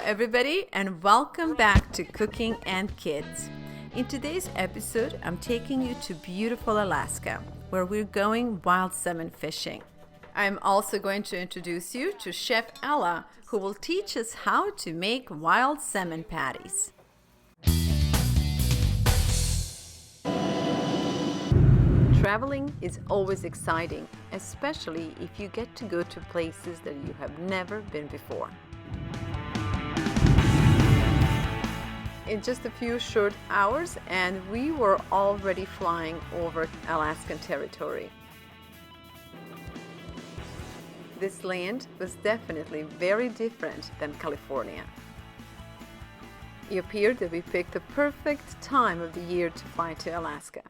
everybody, and welcome back to Cooking and Kids. In today's episode, I'm taking you to beautiful Alaska, where we're going wild salmon fishing. I'm also going to introduce you to Chef Ella, who will teach us how to make wild salmon patties. Traveling is always exciting, especially if you get to go to places that you have never been before. In just a few short hours, and we were already flying over Alaskan territory. This land was definitely very different than California. It appeared that we picked the perfect time of the year to fly to Alaska.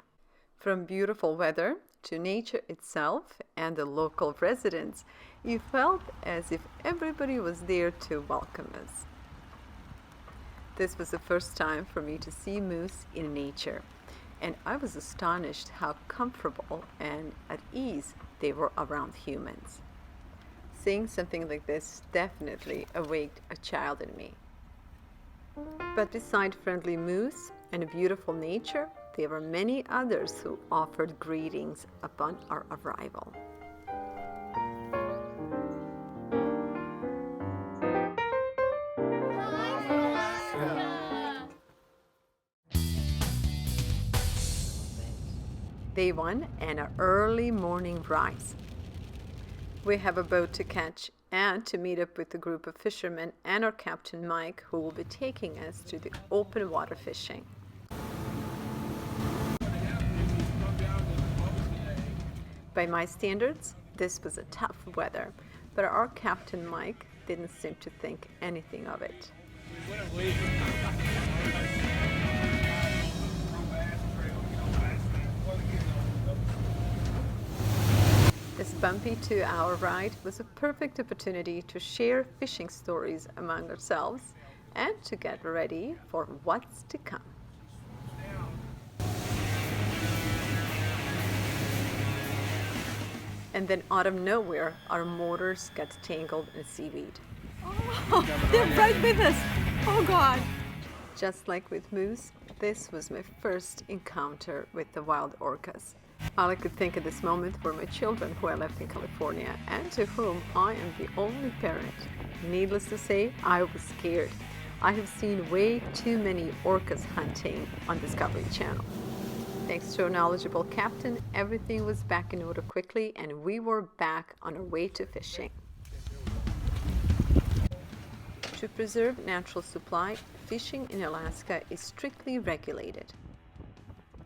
From beautiful weather to nature itself and the local residents, it felt as if everybody was there to welcome us. This was the first time for me to see moose in nature, and I was astonished how comfortable and at ease they were around humans. Seeing something like this definitely awakened a child in me. But beside friendly moose and beautiful nature, there were many others who offered greetings upon our arrival. Day one and an early morning rise. We have a boat to catch and to meet up with a group of fishermen and our captain Mike, who will be taking us to the open water fishing. By my standards, this was a tough weather, but our captain Mike didn't seem to think anything of it. This bumpy 2-hour ride was a perfect opportunity to share fishing stories among ourselves and to get ready for what's to come. And then out of nowhere, our motors got tangled in seaweed. Oh, they're right with us. Oh God. Just like with moose, this was my first encounter with the wild orcas. All I could think at this moment were my children who I left in California and to whom I am the only parent. Needless to say, I was scared. I have seen way too many orcas hunting on Discovery Channel. Thanks to a knowledgeable captain, everything was back in order quickly and we were back on our way to fishing. To preserve natural supply, fishing in Alaska is strictly regulated.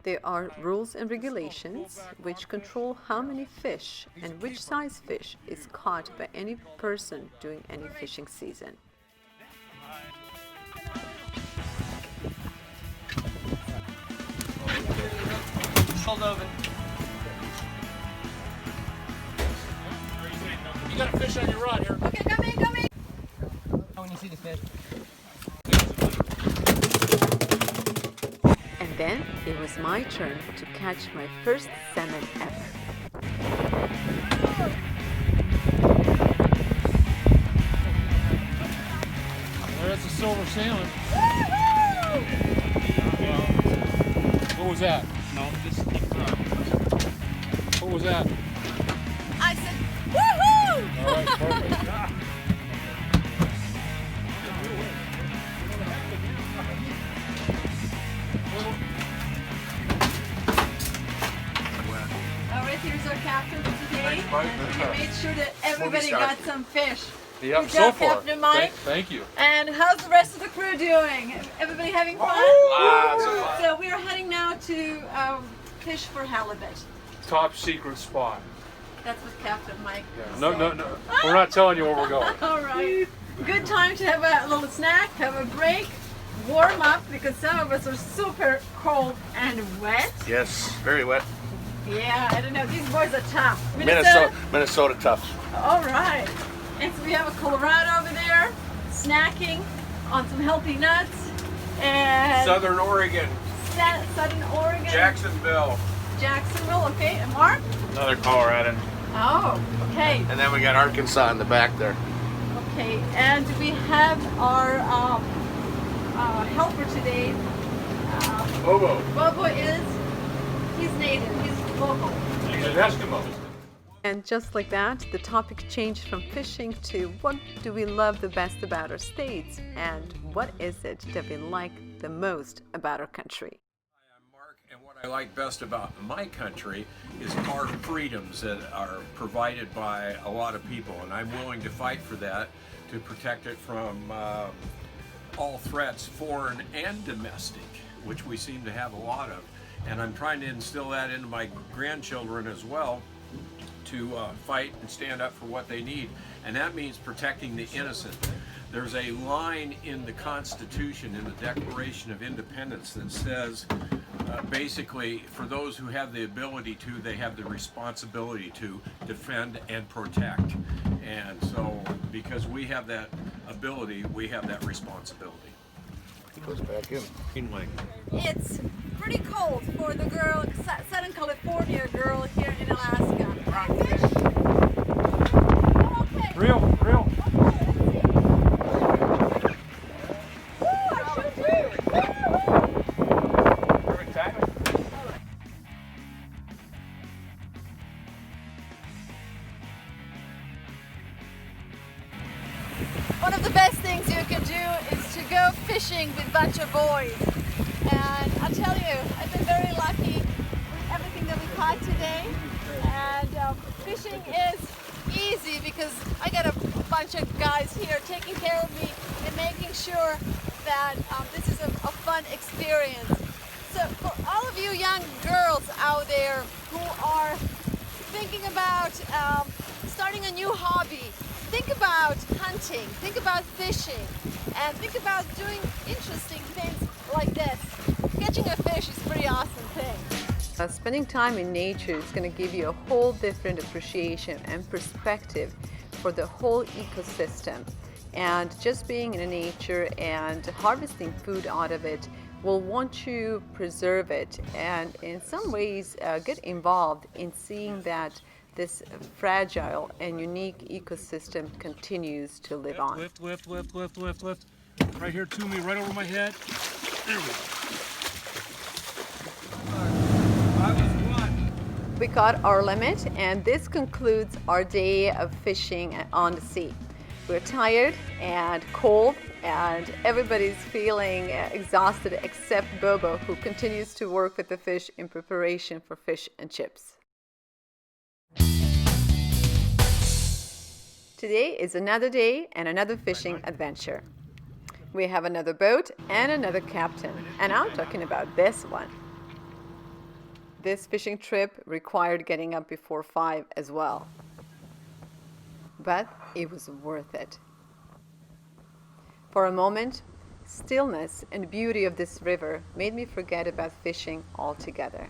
There are rules and regulations which control how many fish and which size fish is caught by any person during any fishing season. Hold over. You got a fish on your rod here. Okay, come in. When you see the fish. And then it was my turn to catch my first salmon ever. There's a silver salmon. What was that? No, just keep throwing. What was that? I said, woohoo! All right, perfect. All right, here's our captain for today. And he made sure that everybody got some fish. Yep, Good so job, far. Captain Mike. Thank you. And how's the rest of the crew doing? Everybody having fun? Lots of fun. So we are heading now to fish for halibut. Top secret spot. That's what Captain Mike Yeah. said. No. We're not telling you where we're going. All right. Good time to have a little snack, have a break, warm up because some of us are super cold and wet. Yes, very wet. Yeah, I don't know. These boys are tough. Minnesota tough. All right. And so we have a Colorado over there snacking on some healthy nuts. And Southern Oregon. Southern Oregon. Jacksonville. Jacksonville, okay. And Mark? Another Colorado. Oh, okay. And then we got Arkansas in the back there. Okay, and we have our helper today. Bobo. Bobo he's native, he's local. He's an Eskimo. And just like that, the topic changed from fishing to what do we love the best about our states and what is it that we like the most about our country. I'm Mark, and what I like best about my country is our freedoms that are provided by a lot of people, and I'm willing to fight for that, to protect it from all threats, foreign and domestic, which we seem to have a lot of. And I'm trying to instill that into my grandchildren as well, to fight and stand up for what they need, and that means protecting the innocent. There's a line in the Constitution, in the Declaration of Independence, that says basically, for those who have the ability to, they have the responsibility to defend and protect. And so, because we have that ability, we have that responsibility. He goes back in. It's pretty cold for the girl, Southern California girl here in Alaska. Fish? Okay. Real. Perfect timing. One of the best things you can do is to go fishing with a bunch of boys. And I'll tell you, I've been very lucky with everything that we caught today. And fishing is easy because I got a bunch of guys here taking care of me and making sure that this is a fun experience. So for all of you young girls out there who are thinking about starting a new hobby, think about hunting, think about fishing, and think about doing interesting things like this. Catching a fish is a pretty awesome thing. Spending time in nature is going to give you a whole different appreciation and perspective for the whole ecosystem. And just being in nature and harvesting food out of it will want to preserve it and in some ways get involved in seeing that this fragile and unique ecosystem continues to live on. Lift. Right here to me, right over my head. There we go. We caught our limit, and this concludes our day of fishing on the sea. We're tired and cold, and everybody's feeling exhausted except Bobo, who continues to work with the fish in preparation for fish and chips. Today is another day and another fishing adventure. We have another boat and another captain, and I'm talking about this one. This fishing trip required getting up before 5 as well. But it was worth it. For a moment, stillness and beauty of this river made me forget about fishing altogether.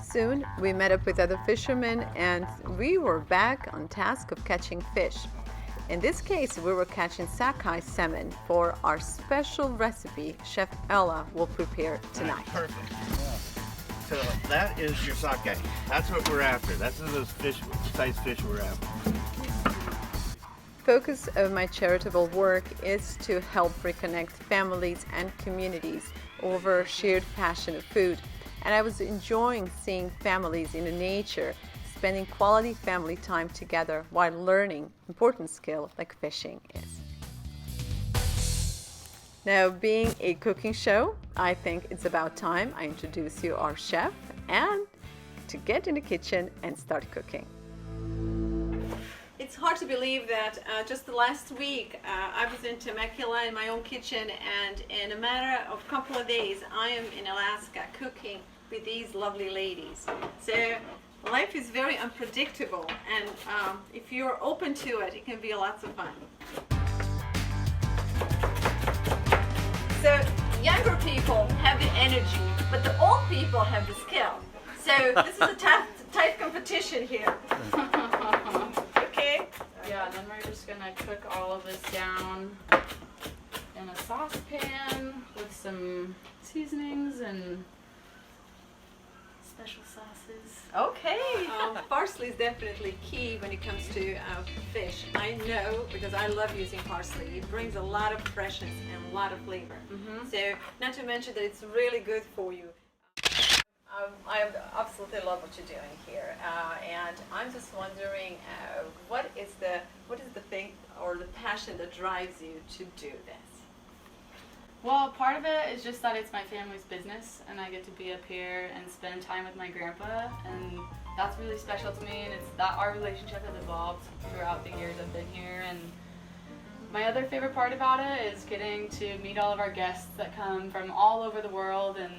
Soon, we met up with other fishermen and we were back on task of catching fish. In this case, we were catching sockeye salmon for our special recipe Chef Ella will prepare tonight. Perfect. So that is your sockeye. That's what we're after. That's those fish, size fish we're after. Focus of my charitable work is to help reconnect families and communities over shared passion of food. And I was enjoying seeing families in the nature spending quality family time together while learning important skill like fishing is. Now, being a cooking show, I think it's about time I introduce you our chef and to get in the kitchen and start cooking. It's hard to believe that just the last week I was in Temecula in my own kitchen, and in a matter of a couple of days I am in Alaska cooking with these lovely ladies. So life is very unpredictable, and if you're open to it, it can be lots of fun. So younger people have the energy, but the old people have the skill. So this is a tight competition here. Okay? Yeah, then we're just gonna cook all of this down in a saucepan with some seasonings and special sauces. Okay. Parsley is definitely key when it comes to fish. I know because I love using parsley. It brings a lot of freshness and a lot of flavor. So, not to mention that it's really good for you. I absolutely love what you're doing here, and I'm just wondering what is the thing or the passion that drives you to do this? Well, part of it is just that it's my family's business, and I get to be up here and spend time with my grandpa, and that's really special to me. And it's that our relationship has evolved throughout the years I've been here. And my other favorite part about it is getting to meet all of our guests that come from all over the world and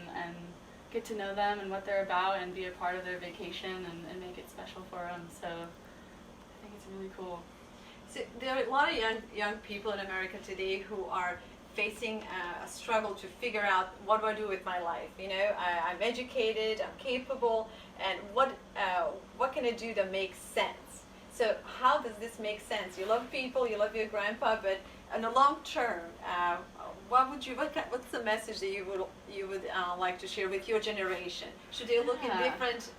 get to know them and what they're about and be a part of their vacation and make it special for them. So I think it's really cool. So there are a lot of young people in America today who are facing a struggle to figure out, what do I do with my life? You know, I'm educated, I'm capable, and what can I do that makes sense? So how does this make sense? You love people, you love your grandpa, but in the long term, what's the message that you would like to share with your generation? Should they look in different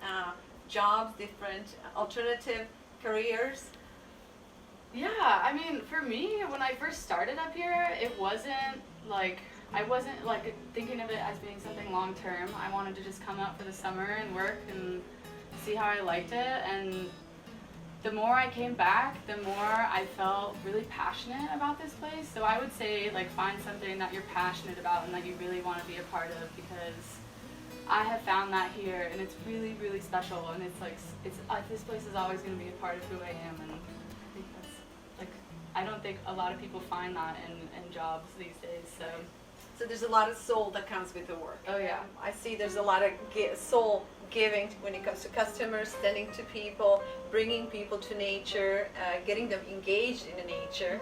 jobs, different alternative careers? Yeah, I mean, for me, when I first started up here, I wasn't thinking of it as being something long term. I wanted to just come out for the summer and work and see how I liked it. And the more I came back, the more I felt really passionate about this place. So I would say, like, find something that you're passionate about and that you really want to be a part of, because I have found that here, and it's really, really special. And it's like this place is always going to be a part of who I am. And I think that's, like, I don't think a lot of people find that in jobs these days. So there's a lot of soul that comes with the work. Oh yeah. I see there's a lot of soul giving when it comes to customers, tending to people, bringing people to nature, getting them engaged in the nature,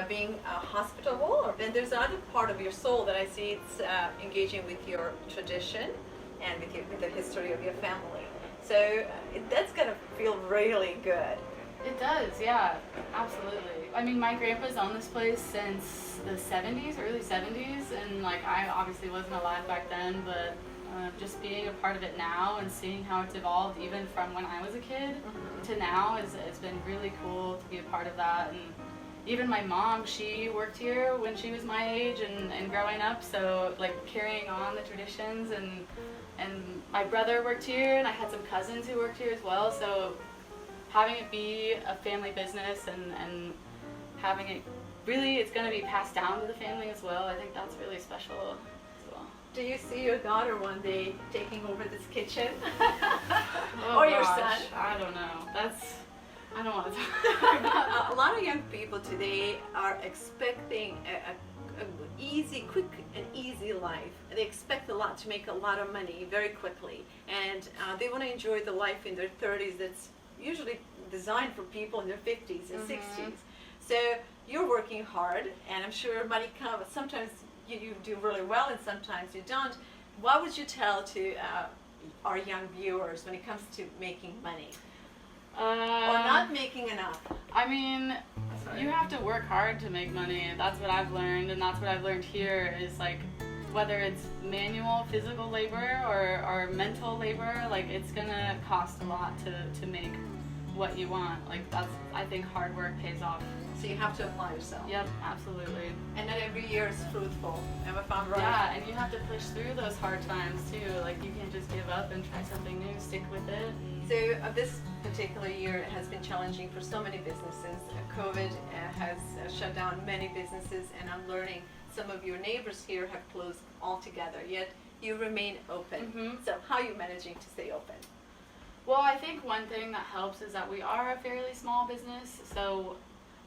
being hospitable. Then there's another part of your soul that I see, it's engaging with your tradition and with the history of your family. So that's gonna feel really good. It does, yeah, absolutely. I mean, my grandpa's owned this place since the 70s, early 70s, and like I obviously wasn't alive back then, but just being a part of it now and seeing how it's evolved even from when I was a kid to now it's been really cool to be a part of that. And even my mom, she worked here when she was my age and growing up, so like carrying on the traditions, and my brother worked here, and I had some cousins who worked here as well, so having it be a family business and having it really, it's going to be passed down to the family as well. I think that's really special as well. Do you see your daughter one day taking over this kitchen? Oh, or your gosh, son? I don't know. I don't want to talk about A lot of young people today are expecting a quick and easy life. They expect a lot to make a lot of money very quickly, and they want to enjoy the life in their 30s that's usually designed for people in their 50s and 60s. So you're working hard, and I'm sure money comes. Sometimes you do really well, and sometimes you don't. What would you tell to our young viewers when it comes to making money? Or not making enough? I mean, you have to work hard to make money. That's what I've learned, and that's what I've learned here is, like, whether it's manual physical labor or mental labor, like, it's gonna cost a lot to make what you want. Like, that's, I think hard work pays off. So you have to apply yourself. Yep, absolutely. And not every year is fruitful. Am I right? Yeah, and you have to push through those hard times too. Like, you can't just give up and try something new. Stick with it. So this particular year has been challenging for so many businesses. COVID has shut down many businesses, and I'm learning some of your neighbors here have closed altogether, yet you remain open. So how are you managing to stay open? Well, I think one thing that helps is that we are a fairly small business, so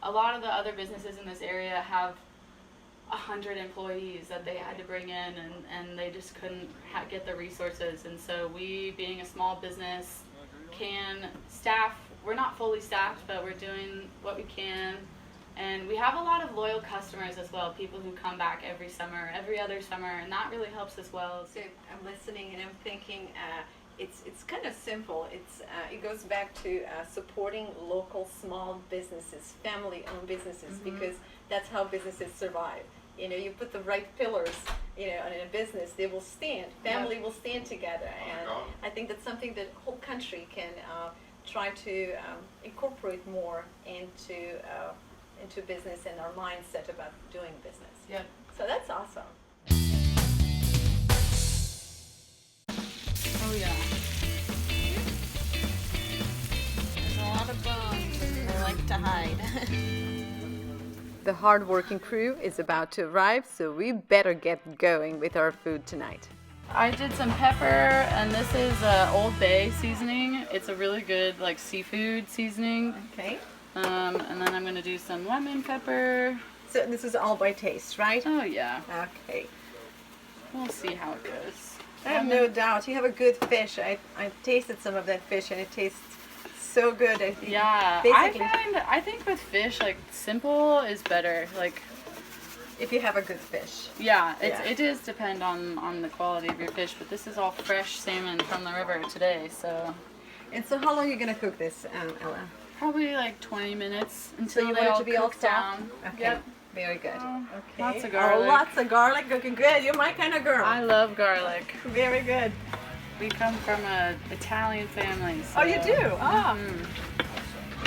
a lot of the other businesses in this area have 100 employees that they had to bring in, and they just couldn't get the resources. And so we, being a small business, can staff, we're not fully staffed, but we're doing what we can. And we have a lot of loyal customers as well, people who come back every summer, every other summer, and that really helps as well. So I'm listening and I'm thinking, it's kind of simple. It goes back to supporting local small businesses, family-owned businesses, because that's how businesses survive. You know, you put the right pillars in a business, they will stand. Family will stand together, and I think that's something that whole country can try to incorporate more into business and our mindset about doing business. Yep. So that's awesome. Oh yeah. There's a lot of bones. They like to hide. The hard-working crew is about to arrive, so we better get going with our food tonight. I did some pepper, and this is Old Bay seasoning. It's a really good like seafood seasoning. Okay. And then I'm gonna do some lemon pepper. So this is all by taste, right? Oh yeah. Okay. We'll see how it goes. I have no doubt. You have a good fish. I tasted some of that fish, and it tastes so good. I think. Yeah. Basically, I think with fish, like simple is better. Like. if you have a good fish. Yeah, Yeah. it does depend on the quality of your fish, but this is all fresh salmon from the river today, so And so, how long are you gonna cook this, Ella? probably like 20 minutes So until you they want it all to be all cook soft? down. Okay. Yep. Very good. Okay. Lots of Oh, garlic. lots of garlic. Cooking good. You're my kind of girl. I love garlic. Very good. We come from a Italian family. So. Oh, you do? Oh. Mhm.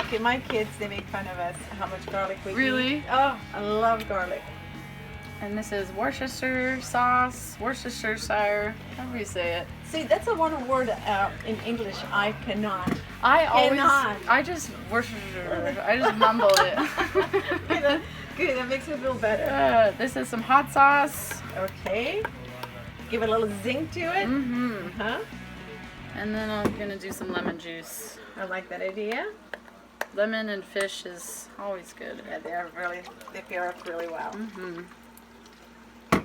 Okay, my kids, they make fun of us how much garlic we Really? eat. Oh, I love garlic. And this is Worcestershire sauce, Worcestershire, however you say it. See, that's a one word in English I cannot. I just Worcestershire. I just mumbled it. Good, that makes me feel better. This is some hot sauce. Okay. Give it a little zing to it. Mm-hmm. Huh? And then I'm gonna do some lemon juice. I like that idea. Lemon and fish is always good. Yeah, they pair up really well. Mm-hmm.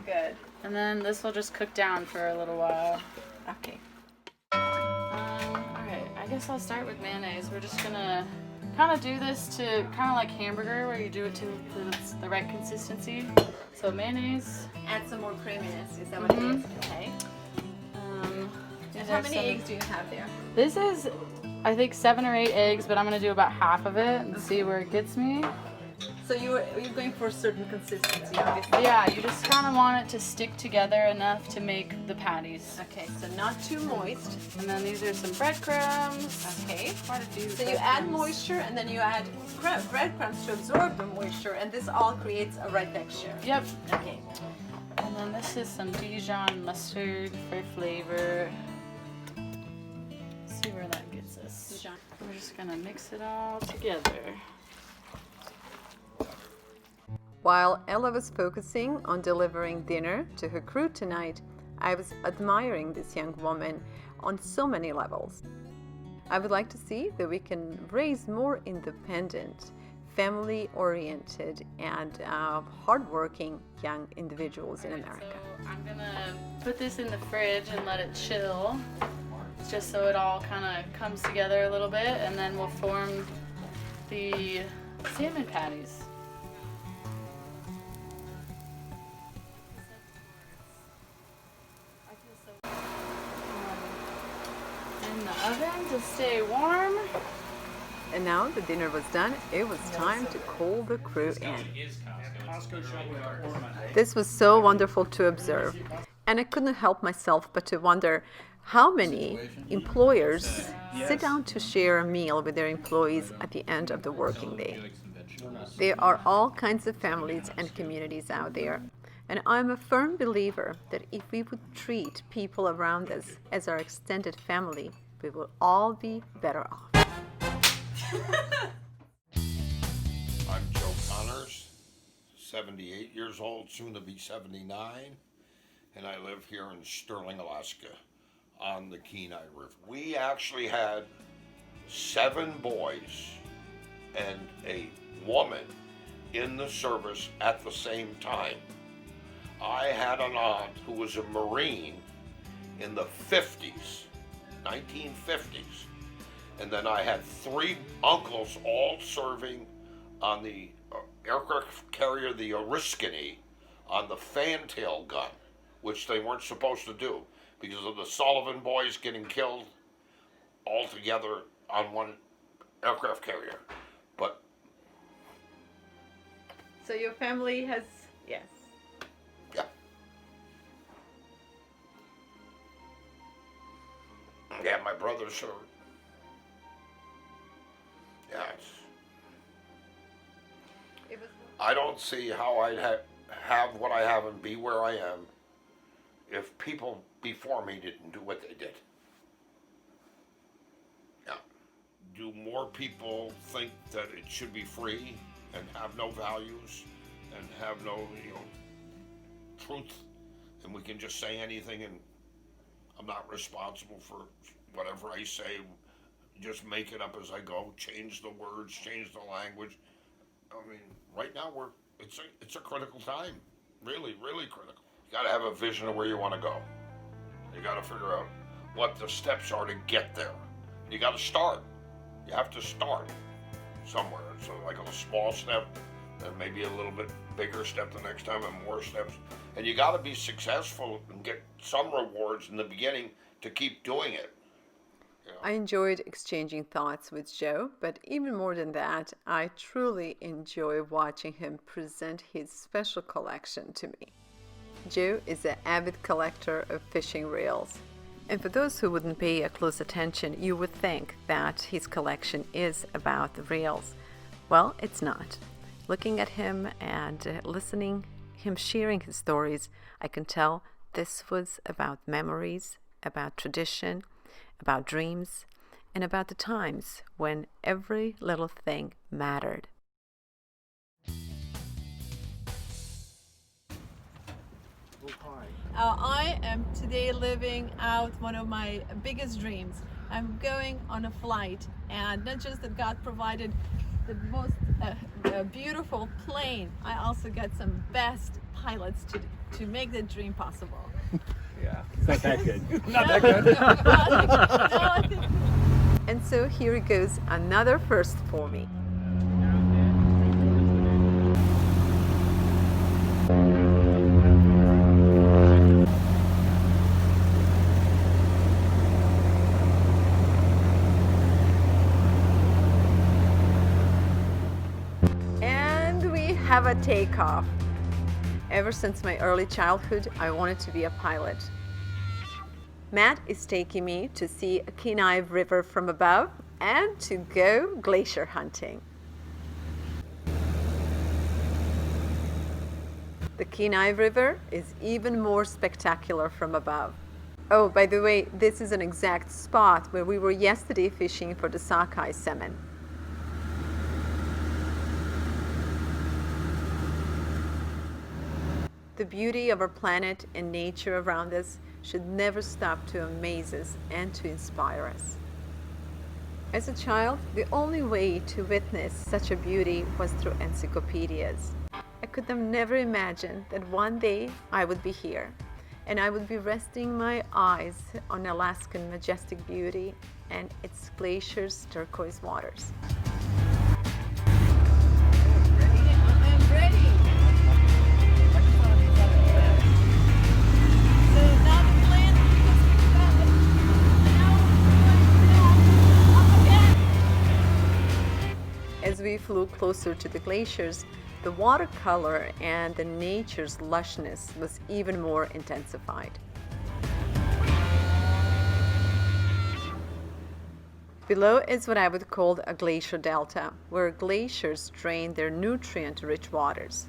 Good. And then this will just cook down for a little while. Okay. Alright, I guess I'll start with mayonnaise. We're just gonna kind of do this to kind of like hamburger where you do it to the right consistency. So mayonnaise. Add some more creaminess. Is that what it is? Okay. Um, And how many eggs do you have there? This is, I think, 7 or 8 eggs, but I'm gonna do about half of it and see where it gets me. So you're going for a certain consistency, obviously. Yeah, you just kind of want it to stick together enough to make the patties. Okay, so not too moist. And then these are some breadcrumbs. Okay. Quite a few So you add breadcrumbs. moisture and then you add breadcrumbs to absorb the moisture, and this all creates a right texture. Yep. Okay. And then this is some Dijon mustard for flavor. See where that gets us. Dijon. We're just gonna mix it all together. While Ella was focusing on delivering dinner to her crew tonight, I was admiring this young woman on so many levels. I would like to see that we can raise more independent, family-oriented, and hardworking young individuals in America. So I'm gonna put this in the fridge and let it chill, just so it all kind of comes together a little bit, and then we'll form the salmon patties. In the oven to stay warm. And now the dinner was done, it was time to call the crew in. This was so wonderful to observe, and I couldn't help myself but to wonder how many employers sit down to share a meal with their employees at the end of the working day. There are all kinds of families and communities out there, and I'm a firm believer that if we would treat people around us as our extended family, we will all be better off. I'm Joe Connors, 78 years old, soon to be 79, and I live here in Sterling, Alaska, on the Kenai River. We actually had 7 boys and a woman in the service at the same time. I had an aunt who was a Marine in the 50s, 1950s. And then I had 3 uncles all serving on the aircraft carrier, the Alaskan, on the fantail gun, which they weren't supposed to do because of the Sullivan boys getting killed all together on one aircraft carrier. But So your family has, yes. yeah, get my brother, so yeah, I don't see how I'd have what I have and be where I am if people before me didn't do what they did. Yeah. Do more people think that it should be free and have no values and have no, truth, and we can just say anything and I'm not responsible for whatever I say, just make it up as I go, change the words, change the language. I mean, right now it's a critical time, really, really critical. You gotta have a vision of where you wanna go. You gotta figure out what the steps are to get there. You gotta start. You have to start somewhere. So like a small step, then maybe a little bit bigger step the next time and more steps. And you gotta be successful and get some rewards in the beginning to keep doing it. I enjoyed exchanging thoughts with Joe, but even more than that, I truly enjoy watching him present his special collection to me. Joe is an avid collector of fishing reels. And for those who wouldn't pay a close attention, you would think that his collection is about the reels. Well, it's not. Looking at him and listening him sharing his stories, I can tell this was about memories, about tradition, about dreams, and about the times when every little thing mattered. I am today living out one of my biggest dreams. I'm going on a flight, and not just that God provided the most beautiful plane, I also got some best pilots to make that dream possible. Yeah, it's not that good. Not that good. And so here goes another first for me. And we have a takeoff. Ever since my early childhood, I wanted to be a pilot. Matt is taking me to see a Kenai River from above and to go glacier hunting. The Kenai River is even more spectacular from above. Oh, by the way, this is an exact spot where we were yesterday fishing for the sockeye salmon. The beauty of our planet and nature around us should never stop to amaze us and to inspire us. As a child, the only way to witness such a beauty was through encyclopedias. I could have never imagined that one day I would be here and I would be resting my eyes on Alaskan majestic beauty and its glaciers' turquoise waters. I'm ready. As we flew closer to the glaciers, the watercolor and the nature's lushness was even more intensified. Below is what I would call a glacier delta, where glaciers drain their nutrient-rich waters.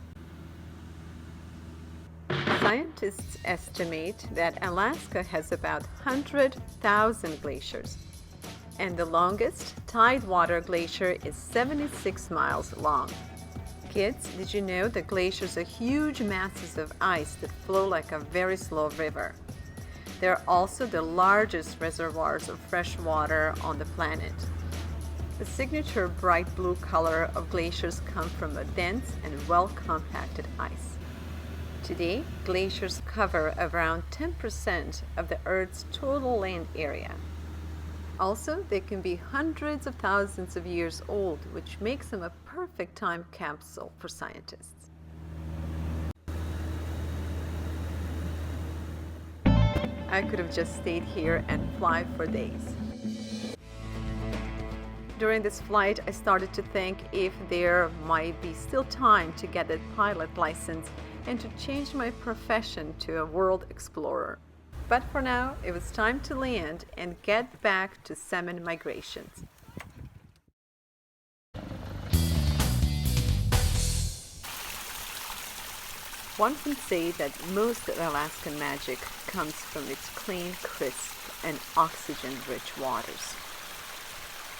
Scientists estimate that Alaska has about 100,000 glaciers, and the longest tidewater glacier is 76 miles long. Kids, did you know that glaciers are huge masses of ice that flow like a very slow river? They're also the largest reservoirs of fresh water on the planet. The signature bright blue color of glaciers come from a dense and well-compacted ice. Today, glaciers cover around 10% of the Earth's total land area. Also, they can be hundreds of thousands of years old, which makes them a perfect time capsule for scientists. I could have just stayed here and fly for days. During this flight, I started to think if there might be still time to get a pilot license and to change my profession to a world explorer. But for now, it was time to land and get back to salmon migrations. One can say that most of Alaskan magic comes from its clean, crisp, and oxygen-rich waters.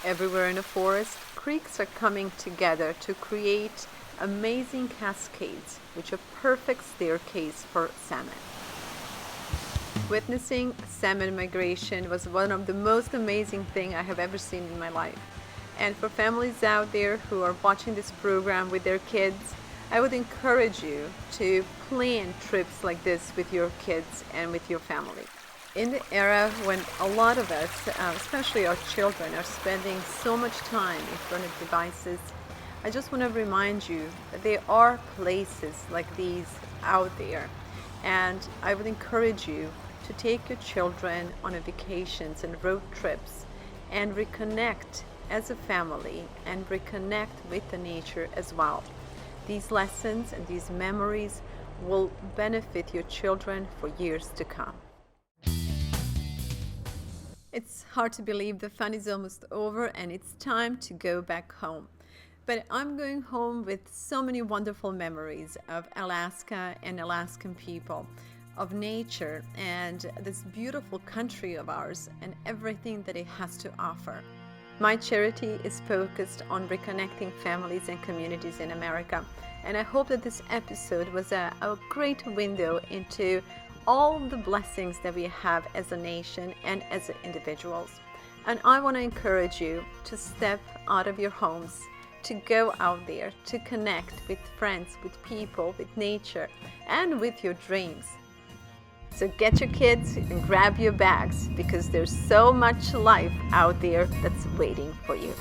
Everywhere in the forest, creeks are coming together to create amazing cascades, which are a perfect staircase for salmon. Witnessing salmon migration was one of the most amazing things I have ever seen in my life. And for families out there who are watching this program with their kids, I would encourage you to plan trips like this with your kids and with your family. In the era when a lot of us, especially our children, are spending so much time in front of devices, I just want to remind you that there are places like these out there. And I would encourage you to take your children on vacations and road trips and reconnect as a family and reconnect with the nature as well. These lessons and these memories will benefit your children for years to come. It's hard to believe the fun is almost over and it's time to go back home. But I'm going home with so many wonderful memories of Alaska and Alaskan people, of nature and this beautiful country of ours and everything that it has to offer. My charity is focused on reconnecting families and communities in America, and I hope that this episode was a great window into all the blessings that we have as a nation and as individuals. And I want to encourage you to step out of your homes, to go out there, to connect with friends, with people, with nature, and with your dreams. So get your kids and grab your bags because there's so much life out there that's waiting for you.